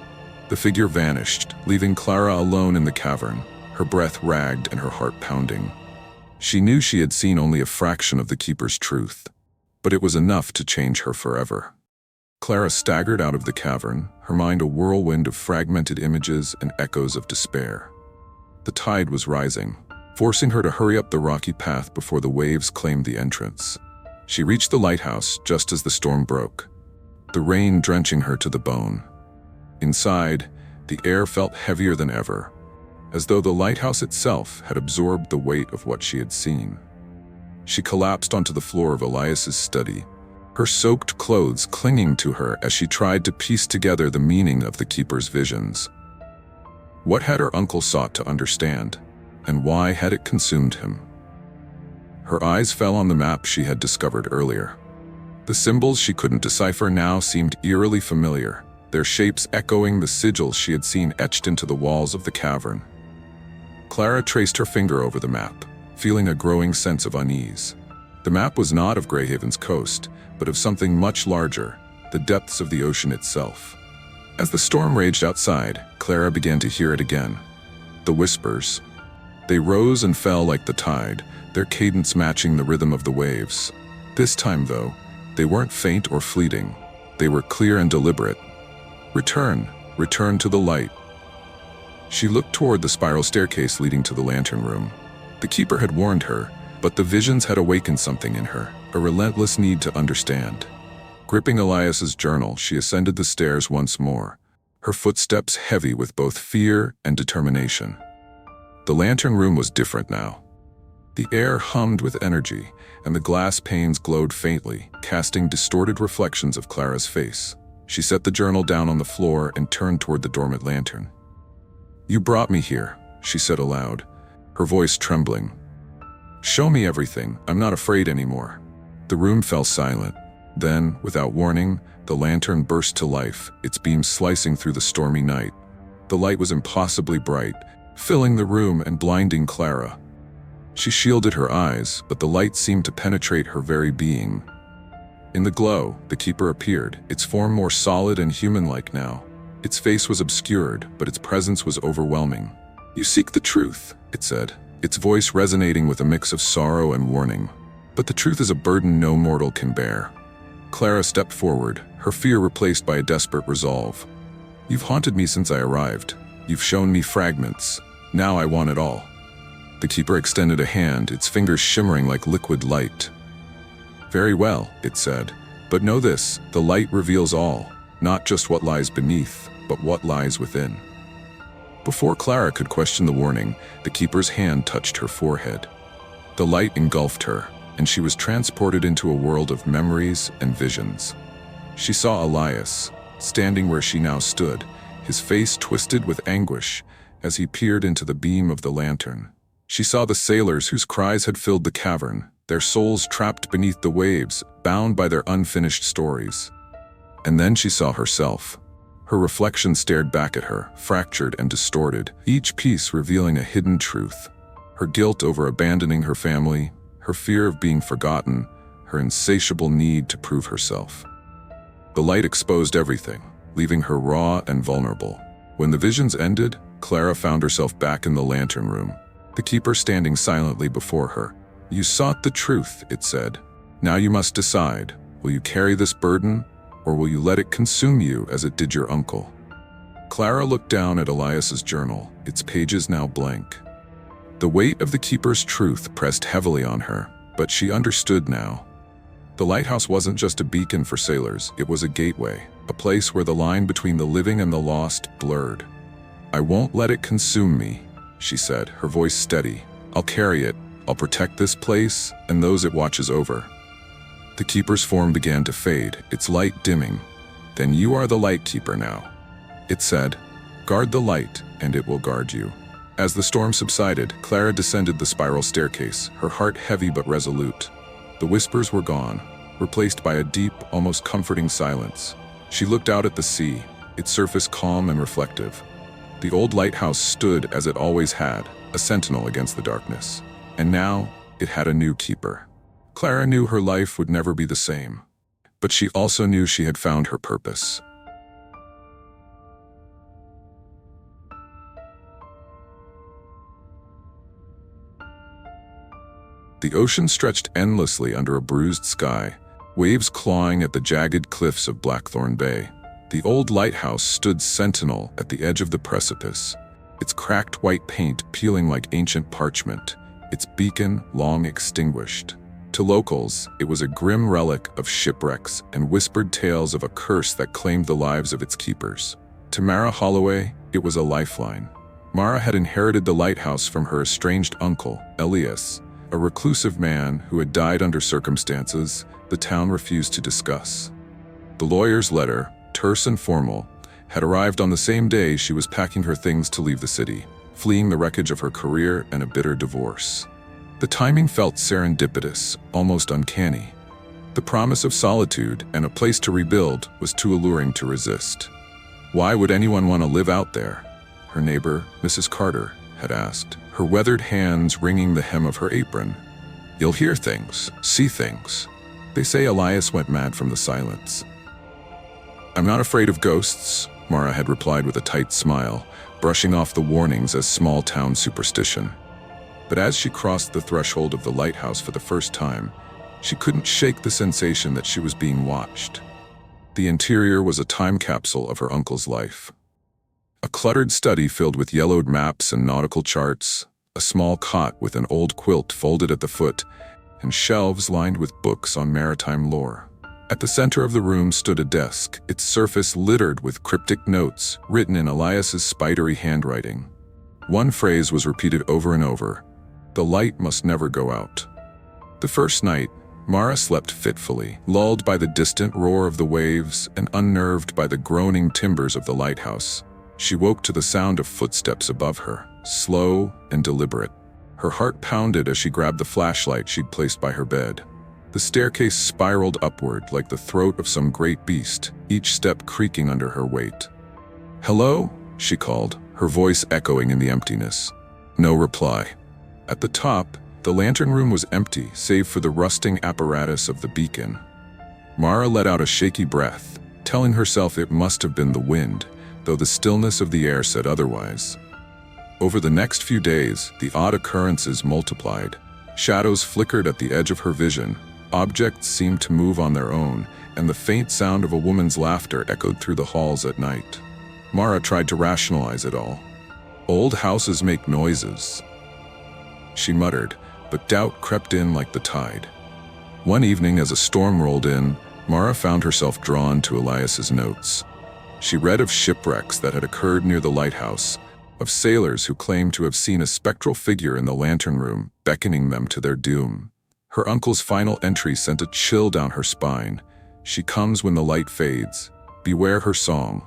The figure vanished, leaving Clara alone in the cavern, her breath ragged and her heart pounding. She knew she had seen only a fraction of the keeper's truth, but it was enough to change her forever. Clara staggered out of the cavern, her mind a whirlwind of fragmented images and echoes of despair. The tide was rising, forcing her to hurry up the rocky path before the waves claimed the entrance. She reached the lighthouse just as the storm broke, the rain drenching her to the bone. Inside, the air felt heavier than ever, as though the lighthouse itself had absorbed the weight of what she had seen. She collapsed onto the floor of Elias's study, her soaked clothes clinging to her as she tried to piece together the meaning of the keeper's visions. What had her uncle sought to understand, and why had it consumed him? Her eyes fell on the map she had discovered earlier. The symbols she couldn't decipher now seemed eerily familiar, their shapes echoing the sigils she had seen etched into the walls of the cavern. Clara traced her finger over the map, feeling a growing sense of unease. The map was not of Greyhaven's coast, but of something much larger, the depths of the ocean itself. As the storm raged outside, Clara began to hear it again. The whispers. They rose and fell like the tide, their cadence matching the rhythm of the waves. This time, though, they weren't faint or fleeting. They were clear and deliberate. Return to the light. She looked toward the spiral staircase leading to the lantern room. The keeper had warned her, but the visions had awakened something in her, a relentless need to understand. Gripping Elias's journal, she ascended the stairs once more, her footsteps heavy with both fear and determination. The lantern room was different now. The air hummed with energy, and the glass panes glowed faintly, casting distorted reflections of Clara's face. She set the journal down on the floor and turned toward the dormant lantern. "You brought me here," she said aloud, her voice trembling. "Show me everything. I'm not afraid anymore." The room fell silent. Then, without warning, the lantern burst to life, its beams slicing through the stormy night. The light was impossibly bright, filling the room and blinding Clara. She shielded her eyes, but the light seemed to penetrate her very being. In the glow, the keeper appeared, its form more solid and human-like now. Its face was obscured, but its presence was overwhelming. "You seek the truth," it said, its voice resonating with a mix of sorrow and warning. "But the truth is a burden no mortal can bear." Clara stepped forward, her fear replaced by a desperate resolve. "You've haunted me since I arrived. You've shown me fragments. Now I want it all." The keeper extended a hand, its fingers shimmering like liquid light. "Very well," it said, "but know this, the light reveals all, not just what lies beneath, but what lies within." Before Clara could question the warning, the keeper's hand touched her forehead. The light engulfed her, and she was transported into a world of memories and visions. She saw Elias, standing where she now stood, his face twisted with anguish as he peered into the beam of the lantern. She saw the sailors whose cries had filled the cavern, their souls trapped beneath the waves, bound by their unfinished stories. And then she saw herself. Her reflection stared back at her, fractured and distorted, each piece revealing a hidden truth. Her guilt over abandoning her family, her fear of being forgotten, her insatiable need to prove herself. The light exposed everything, leaving her raw and vulnerable. When the visions ended, Clara found herself back in the lantern room, the keeper standing silently before her. "You sought the truth," it said. "Now you must decide. Will you carry this burden, or will you let it consume you as it did your uncle?" Clara looked down at Elias's journal, its pages now blank. The weight of the keeper's truth pressed heavily on her, but she understood now. The lighthouse wasn't just a beacon for sailors, it was a gateway, a place where the line between the living and the lost blurred. "I won't let it consume me," she said, her voice steady. "I'll carry it. I'll protect this place and those it watches over." The keeper's form began to fade, its light dimming. "Then you are the light keeper now," it said. "Guard the light, and it will guard you." As the storm subsided, Clara descended the spiral staircase, her heart heavy but resolute. The whispers were gone, replaced by a deep, almost comforting silence. She looked out at the sea, its surface calm and reflective. The old lighthouse stood as it always had, a sentinel against the darkness. And now, it had a new keeper. Clara knew her life would never be the same, but she also knew she had found her purpose. The ocean stretched endlessly under a bruised sky, waves clawing at the jagged cliffs of Blackthorn Bay. The old lighthouse stood sentinel at the edge of the precipice, its cracked white paint peeling like ancient parchment, its beacon long extinguished. To locals, it was a grim relic of shipwrecks and whispered tales of a curse that claimed the lives of its keepers. To Mara Holloway, it was a lifeline. Mara had inherited the lighthouse from her estranged uncle, Elias, a reclusive man who had died under circumstances the town refused to discuss. The lawyer's letter, terse and formal, had arrived on the same day she was packing her things to leave the city, fleeing the wreckage of her career and a bitter divorce. The timing felt serendipitous, almost uncanny. The promise of solitude and a place to rebuild was too alluring to resist. Why would anyone want to live out there? Her neighbor, Mrs. Carter, had asked, her weathered hands wringing the hem of her apron. "You'll hear things, see things. They say Elias went mad from the silence." "I'm not afraid of ghosts," Mara had replied with a tight smile, brushing off the warnings as small-town superstition. But as she crossed the threshold of the lighthouse for the first time, she couldn't shake the sensation that she was being watched. The interior was a time capsule of her uncle's life. A cluttered study filled with yellowed maps and nautical charts, a small cot with an old quilt folded at the foot, and shelves lined with books on maritime lore. At the center of the room stood a desk, its surface littered with cryptic notes written in Elias's spidery handwriting. One phrase was repeated over and over: "The light must never go out." The first night, Mara slept fitfully, lulled by the distant roar of the waves and unnerved by the groaning timbers of the lighthouse. She woke to the sound of footsteps above her, slow and deliberate. Her heart pounded as she grabbed the flashlight she'd placed by her bed. The staircase spiraled upward like the throat of some great beast, each step creaking under her weight. "Hello?" she called, her voice echoing in the emptiness. No reply. At the top, the lantern room was empty, save for the rusting apparatus of the beacon. Mara let out a shaky breath, telling herself it must have been the wind, though the stillness of the air said otherwise. Over the next few days, the odd occurrences multiplied. Shadows flickered at the edge of her vision, objects seemed to move on their own, and the faint sound of a woman's laughter echoed through the halls at night. Mara tried to rationalize it all. "Old houses make noises," she muttered, but doubt crept in like the tide. One evening, as a storm rolled in, Mara found herself drawn to Elias's notes. She read of shipwrecks that had occurred near the lighthouse, of sailors who claimed to have seen a spectral figure in the lantern room, beckoning them to their doom. Her uncle's final entry sent a chill down her spine. "She comes when the light fades. Beware her song."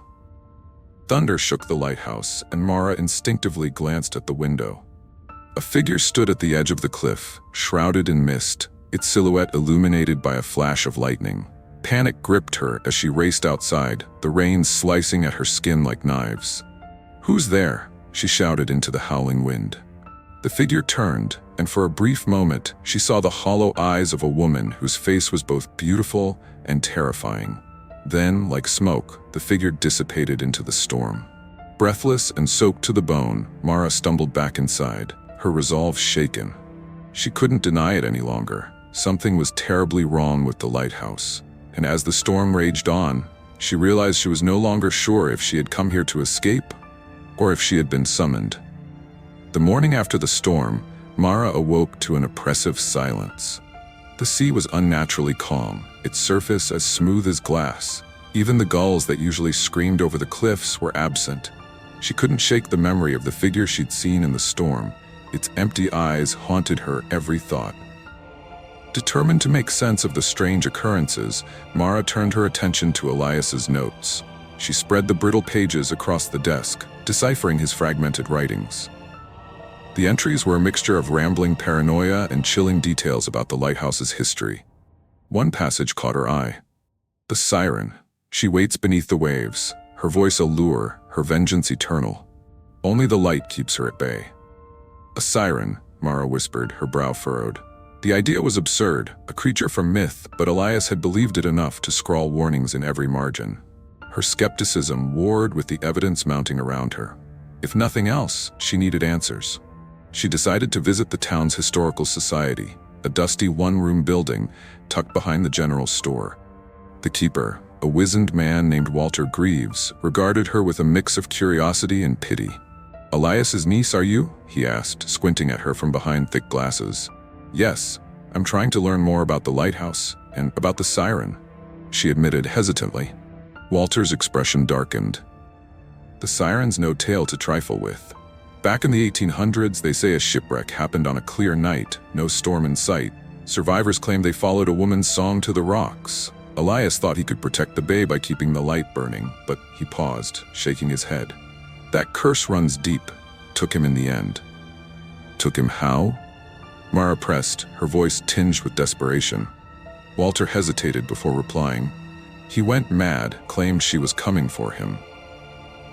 Thunder shook the lighthouse, and Mara instinctively glanced at the window. A figure stood at the edge of the cliff, shrouded in mist, its silhouette illuminated by a flash of lightning. Panic gripped her as she raced outside, the rain slicing at her skin like knives. "Who's there?" she shouted into the howling wind. The figure turned, and for a brief moment, she saw the hollow eyes of a woman whose face was both beautiful and terrifying. Then, like smoke, the figure dissipated into the storm. Breathless and soaked to the bone, Mara stumbled back inside, her resolve shaken. She couldn't deny it any longer. Something was terribly wrong with the lighthouse. And as the storm raged on, she realized she was no longer sure if she had come here to escape or if she had been summoned. The morning after the storm, Mara awoke to an oppressive silence. The sea was unnaturally calm, its surface as smooth as glass. Even the gulls that usually screamed over the cliffs were absent. She couldn't shake the memory of the figure she'd seen in the storm. Its empty eyes haunted her every thought. Determined to make sense of the strange occurrences, Mara turned her attention to Elias's notes. She spread the brittle pages across the desk, deciphering his fragmented writings. The entries were a mixture of rambling paranoia and chilling details about the lighthouse's history. One passage caught her eye. The siren. She waits beneath the waves, her voice a lure, her vengeance eternal. Only the light keeps her at bay. A siren, Mara whispered, her brow furrowed. The idea was absurd, a creature from myth, but Elias had believed it enough to scrawl warnings in every margin. Her skepticism warred with the evidence mounting around her. If nothing else, she needed answers. She decided to visit the town's historical society, a dusty one-room building tucked behind the general store. The keeper, a wizened man named Walter Greaves, regarded her with a mix of curiosity and pity. "Elias's niece, are you?" he asked, squinting at her from behind thick glasses. "Yes, I'm trying to learn more about the lighthouse and about the siren," she admitted hesitantly. Walter's expression darkened. "The siren's no tale to trifle with. Back in the 1800s, they say a shipwreck happened on a clear night, no storm in sight. Survivors claim they followed a woman's song to the rocks. Elias thought he could protect the bay by keeping the light burning, but he paused, shaking his head. That curse runs deep. Took him in the end." "Took him how?" Mara pressed, her voice tinged with desperation. Walter hesitated before replying. "He went mad, claimed she was coming for him.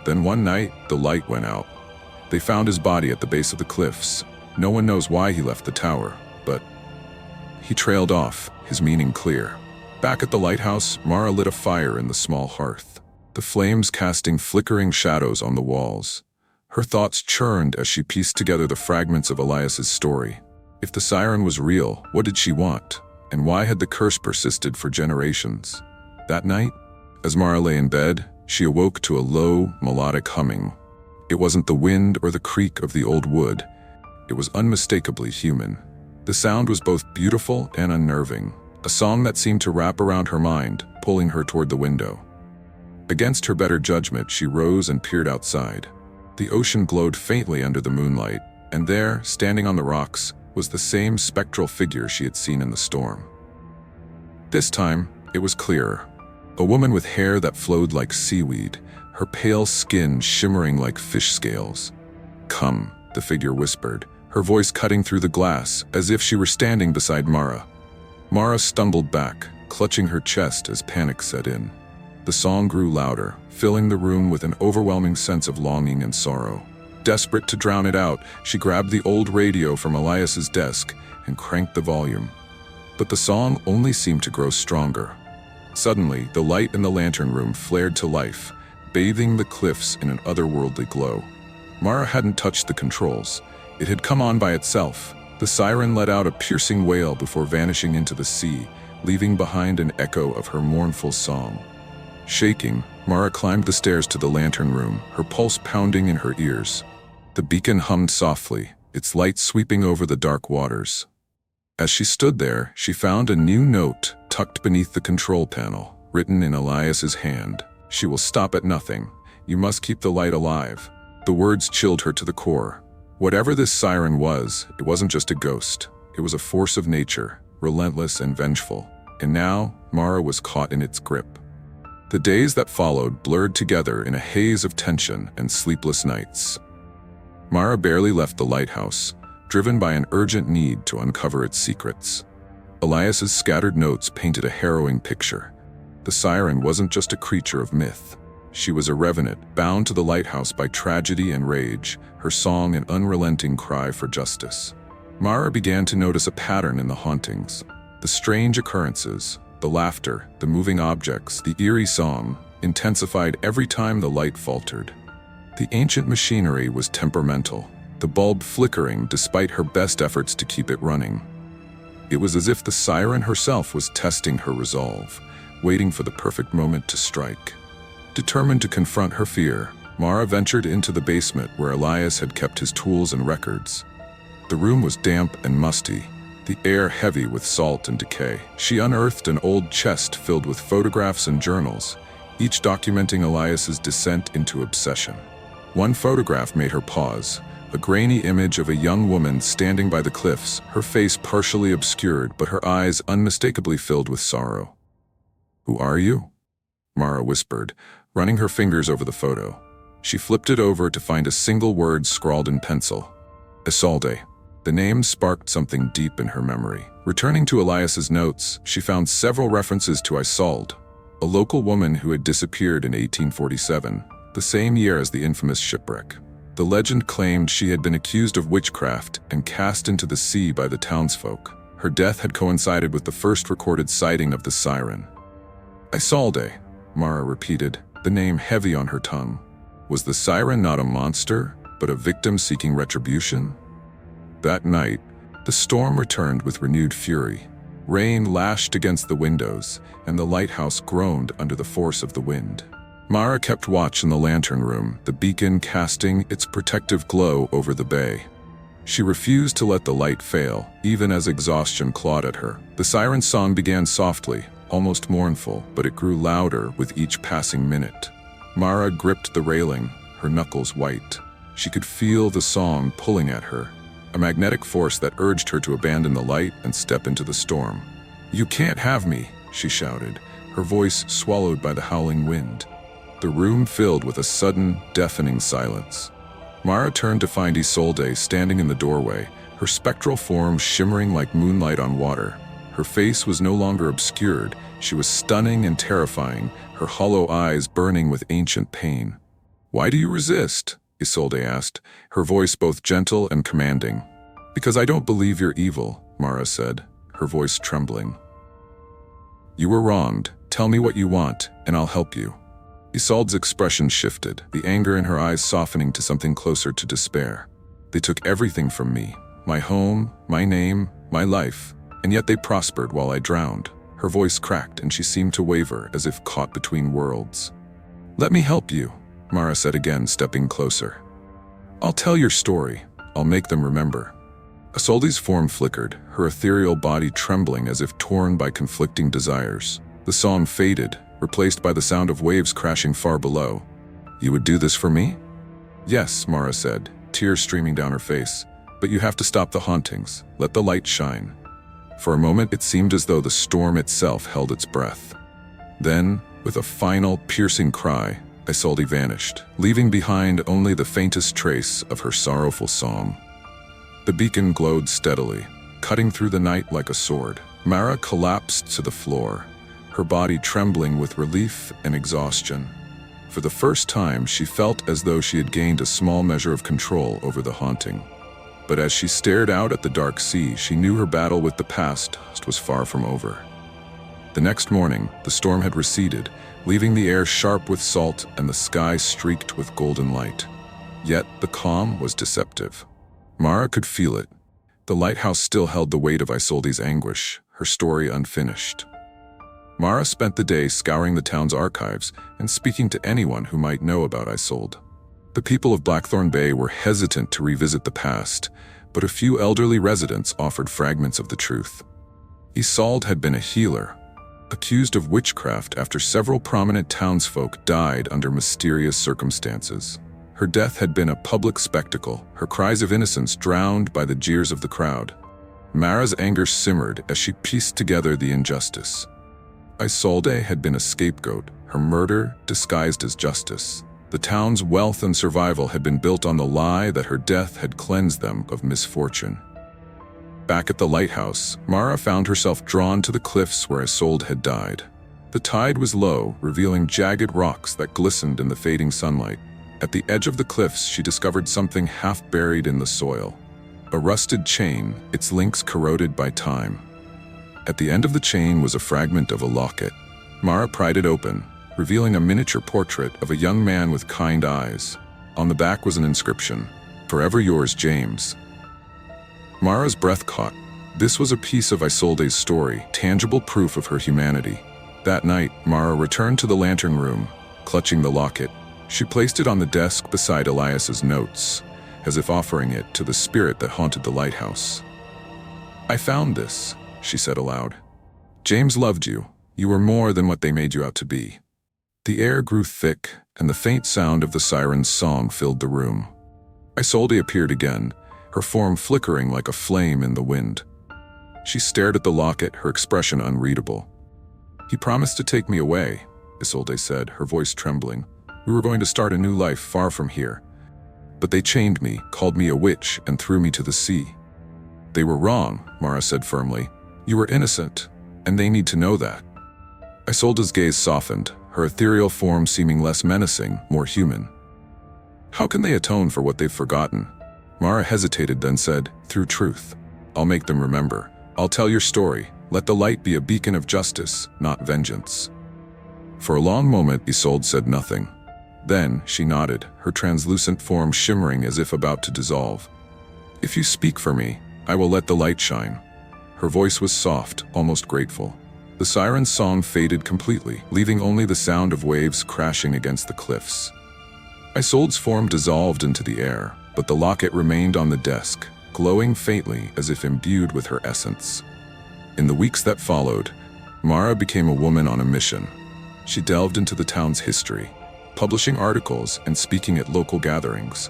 Then one night, the light went out. They found his body at the base of the cliffs. No one knows why he left the tower, but he trailed off, his meaning clear." Back at the lighthouse, Mara lit a fire in the small hearth, the flames casting flickering shadows on the walls. Her thoughts churned as she pieced together the fragments of Elias's story. If the siren was real, what did she want? And why had the curse persisted for generations? That night, as Mara lay in bed, she awoke to a low, melodic humming. It wasn't the wind or the creak of the old wood. It was unmistakably human. The sound was both beautiful and unnerving, a song that seemed to wrap around her mind, pulling her toward the window. Against her better judgment, she rose and peered outside. The ocean glowed faintly under the moonlight, and there, standing on the rocks, was the same spectral figure she had seen in the storm. This time, it was clearer. A woman with hair that flowed like seaweed, her pale skin shimmering like fish scales. "Come," the figure whispered, her voice cutting through the glass as if she were standing beside Mara. Mara stumbled back, clutching her chest as panic set in. The song grew louder, filling the room with an overwhelming sense of longing and sorrow. Desperate to drown it out, she grabbed the old radio from Elias's desk and cranked the volume. But the song only seemed to grow stronger. Suddenly, the light in the lantern room flared to life, bathing the cliffs in an otherworldly glow. Mara hadn't touched the controls. It had come on by itself. The siren let out a piercing wail before vanishing into the sea, leaving behind an echo of her mournful song. Shaking, Mara climbed the stairs to the lantern room, her pulse pounding in her ears. The beacon hummed softly, its light sweeping over the dark waters. As she stood there, she found a new note tucked beneath the control panel, written in Elias's hand. "She will stop at nothing. You must keep the light alive." The words chilled her to the core. Whatever this siren was, it wasn't just a ghost. It was a force of nature, relentless and vengeful. And now, Mara was caught in its grip. The days that followed blurred together in a haze of tension and sleepless nights. Mara barely left the lighthouse, driven by an urgent need to uncover its secrets. Elias's scattered notes painted a harrowing picture. The siren wasn't just a creature of myth. She was a revenant, bound to the lighthouse by tragedy and rage, her song an unrelenting cry for justice. Mara began to notice a pattern in the hauntings. The strange occurrences, the laughter, the moving objects, the eerie song, intensified every time the light faltered. The ancient machinery was temperamental, the bulb flickering despite her best efforts to keep it running. It was as if the siren herself was testing her resolve, waiting for the perfect moment to strike. Determined to confront her fear, Mara ventured into the basement where Elias had kept his tools and records. The room was damp and musty, the air heavy with salt and decay. She unearthed an old chest filled with photographs and journals, each documenting Elias's descent into obsession. One photograph made her pause, a grainy image of a young woman standing by the cliffs, her face partially obscured but her eyes unmistakably filled with sorrow. "Who are you?" Mara whispered, running her fingers over the photo. She flipped it over to find a single word scrawled in pencil. Isolde. The name sparked something deep in her memory. Returning to Elias's notes, she found several references to Isolde, a local woman who had disappeared in 1847, the same year as the infamous shipwreck. The legend claimed she had been accused of witchcraft and cast into the sea by the townsfolk. Her death had coincided with the first recorded sighting of the siren. Isolde, Mara repeated, the name heavy on her tongue. Was the siren not a monster, but a victim seeking retribution? That night, the storm returned with renewed fury. Rain lashed against the windows, and the lighthouse groaned under the force of the wind. Mara kept watch in the lantern room, the beacon casting its protective glow over the bay. She refused to let the light fail, even as exhaustion clawed at her. The siren's song began softly, almost mournful, but it grew louder with each passing minute. Mara gripped the railing, her knuckles white. She could feel the song pulling at her, a magnetic force that urged her to abandon the light and step into the storm. "You can't have me," she shouted, her voice swallowed by the howling wind. The room filled with a sudden, deafening silence. Mara turned to find Isolde standing in the doorway, her spectral form shimmering like moonlight on water. Her face was no longer obscured. She was stunning and terrifying, her hollow eyes burning with ancient pain. "Why do you resist?" Isolde asked, her voice both gentle and commanding. "Because I don't believe you're evil," Mara said, her voice trembling. "You were wronged. Tell me what you want, and I'll help you." Isolde's expression shifted, the anger in her eyes softening to something closer to despair. "They took everything from me, my home, my name, my life, and yet they prospered while I drowned." Her voice cracked and she seemed to waver as if caught between worlds. "Let me help you," Mara said again, stepping closer. "I'll tell your story. I'll make them remember." Isolde's form flickered, her ethereal body trembling as if torn by conflicting desires. The song faded, replaced by the sound of waves crashing far below. "You would do this for me?" "Yes," Mara said, tears streaming down her face. "But you have to stop the hauntings. Let the light shine." For a moment, it seemed as though the storm itself held its breath. Then, with a final, piercing cry, Isolde vanished, leaving behind only the faintest trace of her sorrowful song. The beacon glowed steadily, cutting through the night like a sword. Mara collapsed to the floor, her body trembling with relief and exhaustion. For the first time, she felt as though she had gained a small measure of control over the haunting. But as she stared out at the dark sea, she knew her battle with the past was far from over. The next morning, the storm had receded, leaving the air sharp with salt and the sky streaked with golden light. Yet the calm was deceptive. Mara could feel it. The lighthouse still held the weight of Isolde's anguish, her story unfinished. Mara spent the day scouring the town's archives and speaking to anyone who might know about Isolde. The people of Blackthorn Bay were hesitant to revisit the past, but a few elderly residents offered fragments of the truth. Isolde had been a healer, accused of witchcraft after several prominent townsfolk died under mysterious circumstances. Her death had been a public spectacle, her cries of innocence drowned by the jeers of the crowd. Mara's anger simmered as she pieced together the injustice. Isolde had been a scapegoat, her murder disguised as justice. The town's wealth and survival had been built on the lie that her death had cleansed them of misfortune. Back at the lighthouse, Mara found herself drawn to the cliffs where Isolde had died. The tide was low, revealing jagged rocks that glistened in the fading sunlight. At the edge of the cliffs, she discovered something half buried in the soil. A rusted chain, its links corroded by time. At the end of the chain was a fragment of a locket. Mara pried it open, revealing a miniature portrait of a young man with kind eyes. On the back was an inscription, "Forever yours, James." Mara's breath caught. This was a piece of Isolde's story, tangible proof of her humanity. That night, Mara returned to the lantern room, clutching the locket. She placed it on the desk beside Elias's notes, as if offering it to the spirit that haunted the lighthouse. "I found this," she said aloud. "James loved you. You were more than what they made you out to be." The air grew thick, and the faint sound of the siren's song filled the room. Isolde appeared again, her form flickering like a flame in the wind. She stared at the locket, her expression unreadable. "He promised to take me away," Isolde said, her voice trembling. "We were going to start a new life far from here. But they chained me, called me a witch, and threw me to the sea." "They were wrong," Mara said firmly. "You were innocent, and they need to know that." Isolde's gaze softened, her ethereal form seeming less menacing, more human. "How can they atone for what they've forgotten?" Mara hesitated, then said, "Through truth. I'll make them remember. I'll tell your story. Let the light be a beacon of justice, not vengeance." For a long moment, Isolde said nothing. Then she nodded, her translucent form shimmering as if about to dissolve. "If you speak for me, I will let the light shine." Her voice was soft, almost grateful. The siren's song faded completely, leaving only the sound of waves crashing against the cliffs. Isolde's form dissolved into the air, but the locket remained on the desk, glowing faintly as if imbued with her essence. In the weeks that followed, Mara became a woman on a mission. She delved into the town's history, publishing articles and speaking at local gatherings.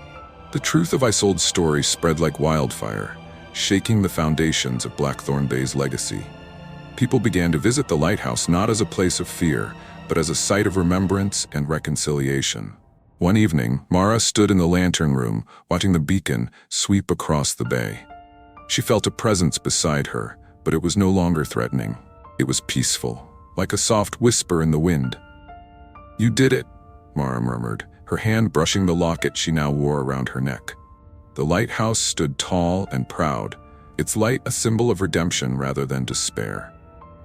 The truth of Isolde's story spread like wildfire, shaking the foundations of Blackthorn Bay's legacy. People began to visit the lighthouse not as a place of fear, but as a site of remembrance and reconciliation. One evening, Mara stood in the lantern room, watching the beacon sweep across the bay. She felt a presence beside her, but it was no longer threatening. It was peaceful, like a soft whisper in the wind. "You did it," Mara murmured, her hand brushing the locket she now wore around her neck. The lighthouse stood tall and proud, its light a symbol of redemption rather than despair.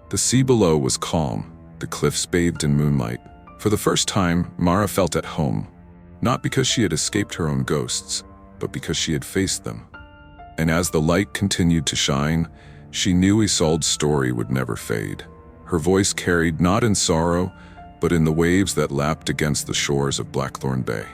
The sea below was calm, the cliffs bathed in moonlight. For the first time, Mara felt at home, not because she had escaped her own ghosts, but because she had faced them. And as the light continued to shine, she knew Isolde's story would never fade. Her voice carried not in sorrow, but in the waves that lapped against the shores of Blackthorn Bay.